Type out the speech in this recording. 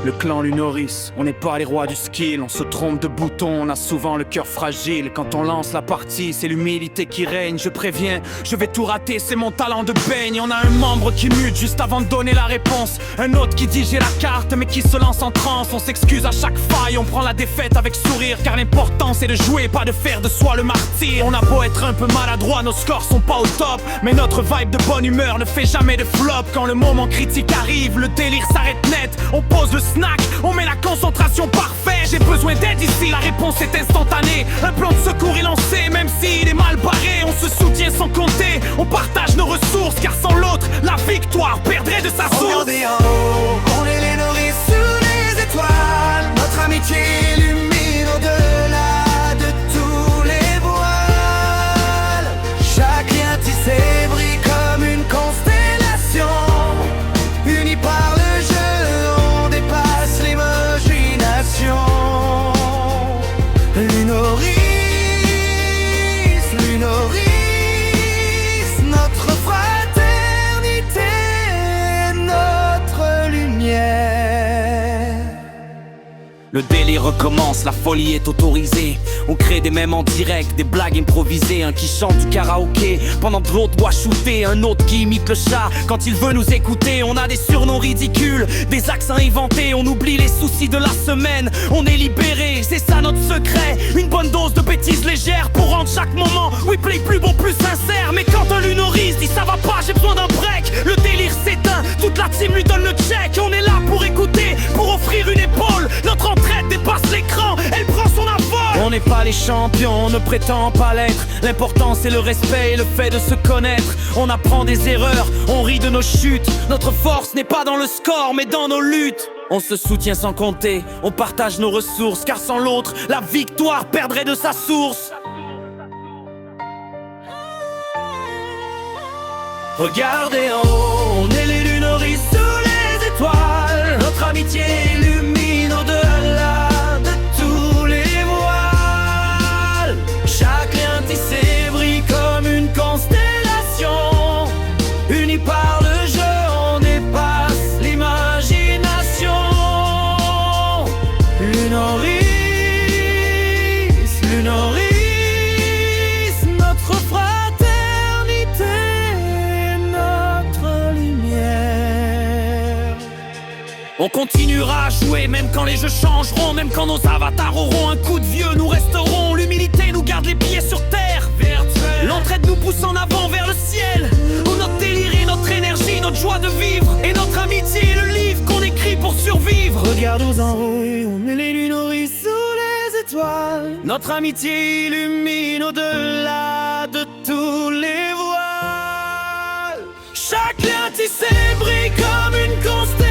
Le clan Lunoris, on n'est pas les rois du skill. On se trompe de bouton, on a souvent le cœur fragile. Quand on lance la partie, c'est l'humilité qui règne. Je préviens, je vais tout rater, c'est mon talent de peigne. On a un membre qui mute juste avant de donner la réponse. Un autre qui dit j'ai la carte mais qui se lance en transe. On s'excuse à chaque faille, on prend la défaite avec sourire. Car l'important c'est de jouer, pas de faire de soi le martyr. On a beau être un peu maladroit, nos scores sont pas au top, mais notre vibe de bonne humeur ne fait jamais de flop. Quand le moment critique arrive, le délire s'arrête net. On pose le snack, on met la concentration parfaite. J'ai besoin d'aide ici, la réponse est instantanée. Un plan de secours est lancé, même s'il est mal barré. On se soutient sans compter, on partage nos ressources. Car sans l'autre, la victoire perdrait de sa source. Regardez en haut, on est les nourris sous les étoiles. Notre amitié illumine au-delà de tous les voiles. Chaque lien tissé brille comme une constellation. Unis par le jeu, on dépasse l'imagination. Lunoris, Lunoris, notre fraternité, notre lumière. Le délire recommence, la folie est autorisée. On crée des mèmes en direct, des blagues improvisées. Un qui chante du karaoké pendant que l'autre doit shooter. Un autre qui imite le chat quand il veut nous écouter. On a des surnoms ridicules, des accents inventés. On oublie les soucis de la semaine, on est libéré. C'est ça notre secret, une bonne dose de bêtises légères pour rendre chaque moment replay plus beau, plus sincère. Mais quand un Lunoris dit ça va pas, j'ai besoin d'un break, le délire s'éteint, toute la team lui donne le check. On est là pour écouter, pour offrir une épaule. Notre entraide dépasse l'écran, elle prend son envol. On n'est pas les champions, on ne prétend pas l'être. L'important c'est le respect et le fait de se connaître. On apprend des erreurs, on rit de nos chutes. Notre force n'est pas dans le score mais dans nos luttes. On se soutient sans compter, on partage nos ressources. Car sans l'autre, la victoire perdrait de sa source. Regardez en haut, on est les Lunoris sous les étoiles. Notre amitié illumine au-delà de tous les voiles. Chaque lien tissé brille comme une constellation. Unis par le jeu, on dépasse l'imagination. Lunoris, Lunoris, notre fraternité, notre lumière. On continuera à jouer même quand les jeux changeront. Même quand nos avatars auront un coup de vieux, nous resterons. L'humilité nous garde les pieds sur terre. L'entraide nous pousse en avant vers le ciel. Où notre délire et notre énergie, notre joie de vivre. Et notre amitié est le livre qu'on écrit pour survivre. Regarde-nous en haut, on est les Lunoris sous les étoiles. Notre amitié illumine au-delà de tous les voiles. Chaque lien tissé brille comme une constellation.